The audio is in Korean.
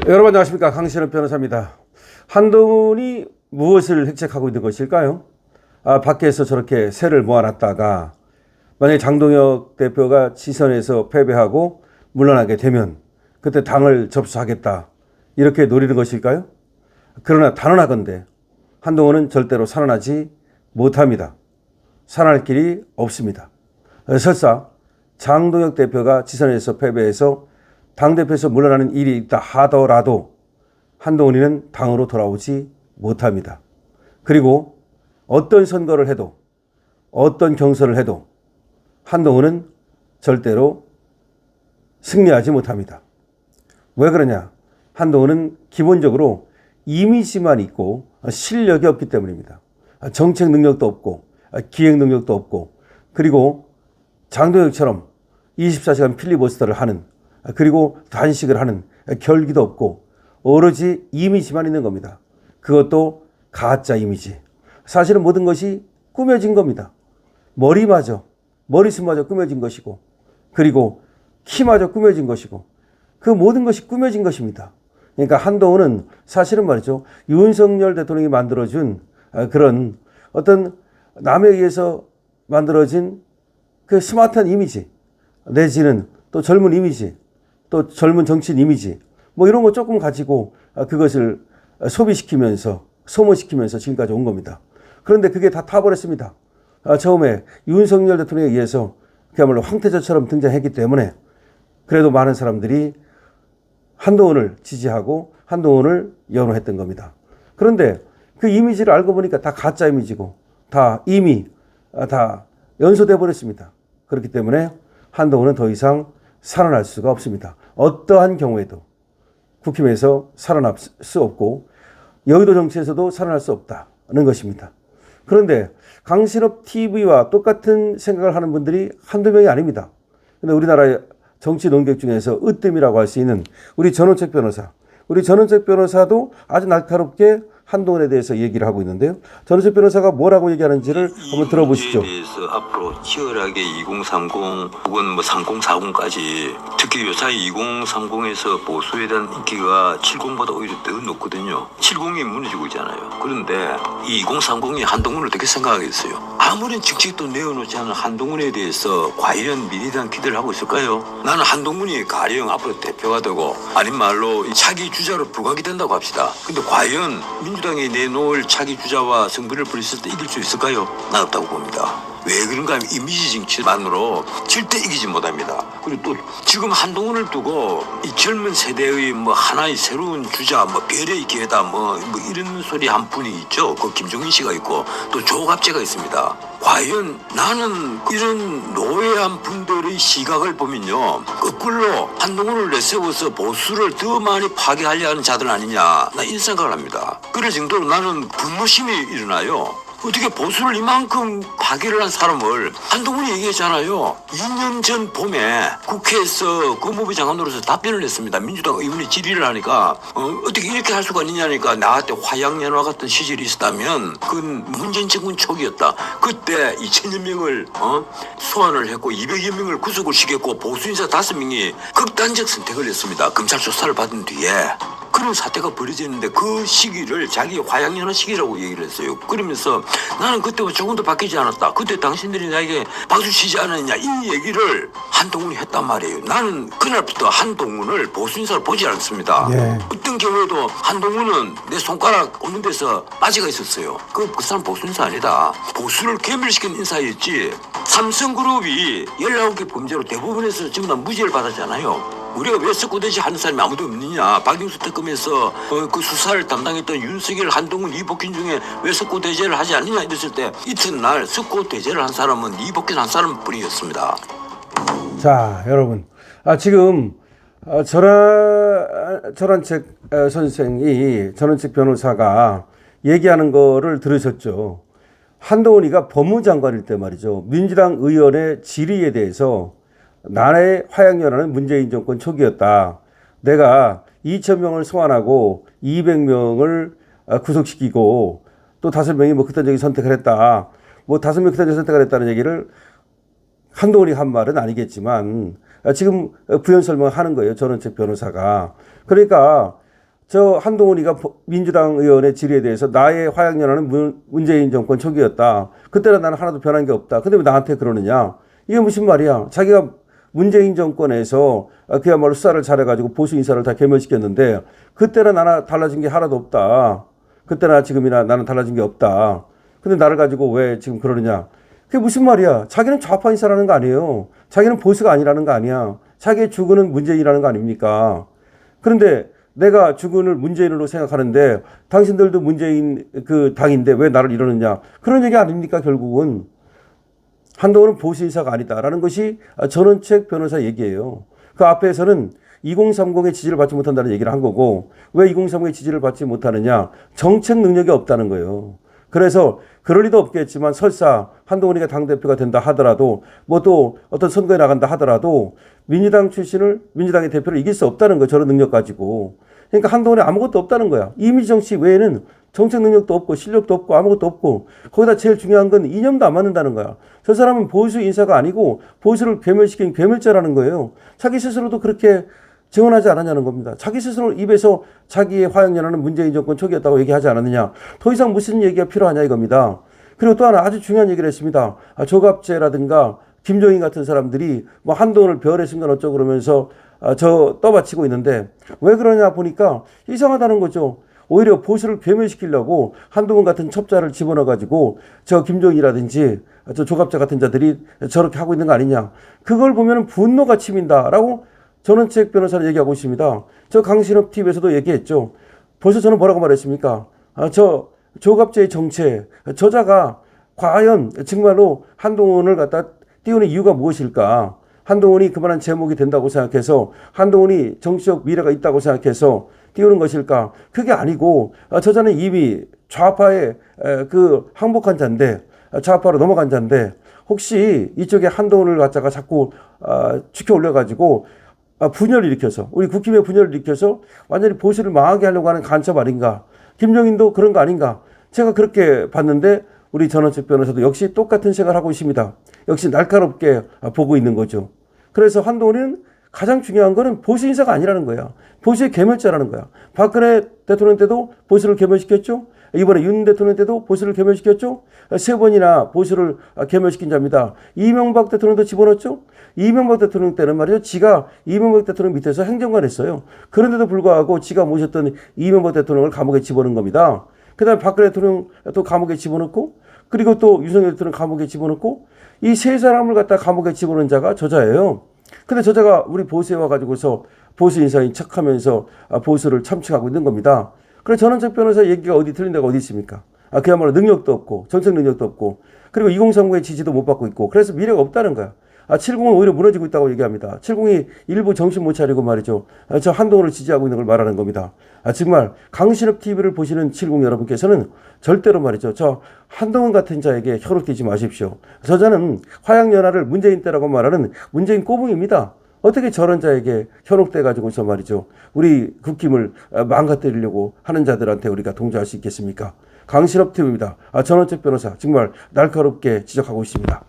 여러분 안녕하십니까, 강신업 변호사입니다. 한동훈이 무엇을 획책하고 있는 것일까요? 밖에서 저렇게 세를 모아놨다가 만약에 장동혁 대표가 지선에서 패배하고 물러나게 되면 그때 당을 접수하겠다, 이렇게 노리는 것일까요? 그러나 단언하건대 한동훈은 절대로 살아나지 못합니다. 살아날 길이 없습니다. 설사 장동혁 대표가 지선에서 패배해서 당대표에서 물러나는 일이 있다 하더라도 한동훈이는 당으로 돌아오지 못합니다. 그리고 어떤 선거를 해도 어떤 경선을 해도 한동훈은 절대로 승리하지 못합니다. 왜 그러냐? 한동훈은 기본적으로 이미지만 있고 실력이 없기 때문입니다. 정책 능력도 없고 기획 능력도 없고, 그리고 장동혁처럼 24시간 필리버스터를 하는, 그리고 단식을 하는 결기도 없고 오로지 이미지만 있는 겁니다. 그것도 가짜 이미지. 사실은 모든 것이 꾸며진 겁니다. 머리숱마저 꾸며진 것이고, 그리고 키마저 꾸며진 것이고, 그 모든 것이 꾸며진 것입니다. 그러니까 한동훈은 사실은 말이죠, 윤석열 대통령이 만들어준 그런 어떤 남에 의해서 만들어진 그 스마트한 이미지, 내지는 또 젊은 이미지, 또 젊은 정치인 이미지, 뭐 이런 거 조금 가지고 그것을 소비시키면서 소모시키면서 지금까지 온 겁니다. 그런데 그게 다 타버렸습니다. 처음에 윤석열 대통령에 의해서 그야말로 황태자처럼 등장했기 때문에 그래도 많은 사람들이 한동훈을 지지하고 한동훈을 연호했던 겁니다. 그런데 그 이미지를 알고 보니까 다 가짜 이미지고 다 이미 다 연소돼 버렸습니다. 그렇기 때문에 한동훈은 더 이상 살아날 수가 없습니다. 어떠한 경우에도 국힘에서 살아날 수 없고 여의도 정치에서도 살아날 수 없다는 것입니다. 그런데 강신업 TV와 똑같은 생각을 하는 분들이 한두 명이 아닙니다. 근데 우리나라의 정치 논객 중에서 으뜸이라고 할 수 있는 우리 전원책 변호사, 우리 전원책 변호사도 아주 날카롭게 한동훈에 대해서 얘기를 하고 있는데요. 전원책 변호사가 뭐라고 얘기하는지를 한번 들어보시죠. 대해서 앞으로 치열하게 2030 혹은 뭐 3040까지, 특히 요사이 2030에서 보수에 대한 인기가 70보다 오히려 더 높거든요. 70이 무너지고 있잖아요. 그런데 이 2030이 한동훈을 어떻게 생각하겠어요? 아무런 정책도 내어놓지 않은 한동훈에 대해서 과연 미래에 대한 기대를 하고 있을까요? 나는 한동훈이 가령 앞으로 대표가 되고 아닌 말로 차기 주자로 부각이 된다고 합시다. 근데 과연 민주당이 내놓을 차기 주자와 승부를 벌였을 때 이길 수 있을까요? 난 없다고 봅니다. 왜 그런가 하면 이미지 정치만으로 절대 이기지 못합니다. 그리고 또 지금 한동훈을 두고 이 젊은 세대의 뭐 하나의 새로운 주자, 뭐 별의 기회다, 뭐 이런 소리 한 분이 있죠. 그 김종인 씨가 있고 또 조갑재가 있습니다. 과연 나는 이런 노예한 분들의 시각을 보면요, 거꾸로 한동훈을 내세워서 보수를 더 많이 파괴하려 하는 자들 아니냐, 나 이런 생각을 합니다. 그럴 정도로 나는 분노심이 일어나요. 어떻게 보수를 이만큼 파괴를 한 사람을, 한동훈이 얘기했잖아요. 2년 전 봄에 국회에서 법무부 장관으로서 답변을 했습니다. 민주당 의원이 질의를 하니까 어떻게 이렇게 할 수가 있느냐니까 나한테 화양연화 같은 시절이 있었다면 그건 문재인 정권 초기였다. 그때 2천여 명을 소환을 했고 200여 명을 구속을 시켰고 보수인사 5명이 극단적 선택을 했습니다. 검찰 조사를 받은 뒤에. 그런 사태가 벌어졌는데 그 시기를 자기 화양연화 시기라고 얘기를 했어요. 그러면서 나는 그때와 조금도 바뀌지 않았다. 그때 당신들이 나에게 박수 치지 않았냐, 이 얘기를 한동훈이 했단 말이에요. 나는 그날부터 한동훈을 보수인사를 보지 않습니다. 네. 어떤 경우에도 한동훈은 내 손가락 없는 데서 빠지가 있었어요. 그 사람 보수인사 아니다. 보수를 괴멸시킨 인사였지. 삼성그룹이 19개 범죄로 대부분에서 전부 다 무죄를 받았잖아요. 우리가 왜 석고대죄 하는 사람이 아무도 없느냐. 박영수 특검에서 그 수사를 담당했던 윤석열, 한동훈, 이복균 중에 왜 석고대죄를 하지 않느냐 이랬을 때 이튿날 석고대죄를 한 사람은 이복균 한 사람뿐이었습니다. 자, 여러분, 지금 전원책 선생이, 전원책 변호사가 얘기하는 거를 들으셨죠. 한동훈이가 법무장관일 때 말이죠, 민주당 의원의 질의에 대해서 나라의 화양연화는 문재인 정권 초기였다. 내가 2,000명을 소환하고 200명을 구속시키고 또 5명이 뭐 극단적인 선택을 했다. 뭐 5명 극단적인 선택을 했다는 얘기를 한동훈이 한 말은 아니겠지만 지금 부연 설명을 하는 거예요. 전원책 변호사가. 그러니까 저 한동훈이가 민주당 의원의 질의에 대해서 나의 화양연화는 문재인 정권 초기였다. 그때는 나는 하나도 변한 게 없다. 근데 왜 나한테 그러느냐? 이게 무슨 말이야? 자기가 문재인 정권에서 그야말로 수사를 잘해가지고 보수 인사를 다 괴멸시켰는데 그때는 나나 달라진 게 하나도 없다. 그때나 지금이나 나는 달라진 게 없다. 근데 나를 가지고 왜 지금 그러느냐? 그게 무슨 말이야? 자기는 좌파 인사라는 거 아니에요. 자기는 보수가 아니라는 거 아니야. 자기의 주군은 문재인이라는 거 아닙니까? 그런데 내가 주군을 문재인으로 생각하는데 당신들도 문재인 그 당인데 왜 나를 이러느냐? 그런 얘기 아닙니까? 결국은 한동훈은 보수 인사가 아니다라는 것이 전원책 변호사 얘기예요. 그 앞에서는 2030의 지지를 받지 못한다는 얘기를 한 거고 왜 2030의 지지를 받지 못하느냐? 정책 능력이 없다는 거예요. 그래서 그럴 리도 없겠지만 설사 한동훈이가 당대표가 된다 하더라도 뭐 또 어떤 선거에 나간다 하더라도 민주당 출신을 민주당의 대표를 이길 수 없다는 거예요. 저런 능력 가지고. 그러니까 한동훈에 아무것도 없다는 거야. 이미지 정치 외에는 정책 능력도 없고 실력도 없고 아무것도 없고 거기다 제일 중요한 건 이념도 안 맞는다는 거야. 저 사람은 보수 인사가 아니고 보수를 괴멸시킨 괴멸자라는 거예요. 자기 스스로도 그렇게 증언하지 않았냐는 겁니다. 자기 스스로 입에서 자기의 화양연화는 문재인 정권 초기였다고 얘기하지 않았느냐. 더 이상 무슨 얘기가 필요하냐 이겁니다. 그리고 또 하나 아주 중요한 얘기를 했습니다. 조갑재라든가 김종인 같은 사람들이 뭐 한동훈을 별의 순간 어쩌고 그러면서 저 떠받치고 있는데 왜 그러냐 보니까 이상하다는 거죠. 오히려 보수를 괴멸시키려고 한동훈 같은 첩자를 집어넣어가지고 저 김종인이라든지 저 조갑재 같은 자들이 저렇게 하고 있는 거 아니냐. 그걸 보면 분노가 치민다라고 전원책 변호사는 얘기하고 있습니다. 저 강신업 TV에서도 얘기했죠. 벌써 저는 뭐라고 말했습니까? 저 조갑재의 정체, 저자가 과연 정말로 한동훈을 갖다 띄우는 이유가 무엇일까? 한동훈이 그만한 제목이 된다고 생각해서 한동훈이 정치적 미래가 있다고 생각해서 띄우는 것일까? 그게 아니고 저자는 이미 좌파의 그 항복한 자인데 좌파로 넘어간 자인데 혹시 이쪽에 한동훈을 갖다가 자꾸 축혀 올려가지고 분열을 일으켜서 우리 국힘의 분열을 일으켜서 완전히 보수를 망하게 하려고 하는 간첩 아닌가? 김종인도 그런 거 아닌가? 제가 그렇게 봤는데 우리 전원책 변호사도 역시 똑같은 생각을 하고 있습니다. 역시 날카롭게 보고 있는 거죠. 그래서 한동훈은 가장 중요한 거는 보수 인사가 아니라는 거야. 보수의 괴멸자라는 거야. 박근혜 대통령 때도 보수를 괴멸시켰죠. 이번에 윤 대통령 때도 보수를 괴멸시켰죠. 3번이나 보수를 괴멸시킨 자입니다. 이명박 대통령도 집어넣었죠. 이명박 대통령 때는 말이죠. 지가 이명박 대통령 밑에서 행정관 했어요. 그런데도 불구하고 지가 모셨던 이명박 대통령을 감옥에 집어넣은 겁니다. 그 다음에 박근혜 대통령 또 감옥에 집어넣고 그리고 또 유석열 대통령 감옥에 집어넣고 이 세 사람을 갖다 감옥에 집어넣은 자가 저자예요. 근데 저자가 우리 보수에 와가지고서 보수 인사인 척하면서 보수를 참칭하고 있는 겁니다. 그래서 전원책 변호사 얘기가 어디 틀린 데가 어디 있습니까? 그야말로 능력도 없고 정책 능력도 없고 그리고 2030의 지지도 못 받고 있고 그래서 미래가 없다는 거야. 70은 오히려 무너지고 있다고 얘기합니다. 70이 일부 정신 못 차리고 말이죠. 저 한동훈을 지지하고 있는 걸 말하는 겁니다. 정말 강신업 TV를 보시는 70 여러분께서는 절대로 말이죠. 저 한동훈 같은 자에게 혈육되지 마십시오. 저자는 화양연화를 문재인 때라고 말하는 문재인 꼬붕입니다. 어떻게 저런 자에게 현혹돼가지고서 말이죠. 우리 국힘을 망가뜨리려고 하는 자들한테 우리가 동조할 수 있겠습니까? 강신업 TV입니다. 전원책 변호사 정말 날카롭게 지적하고 있습니다.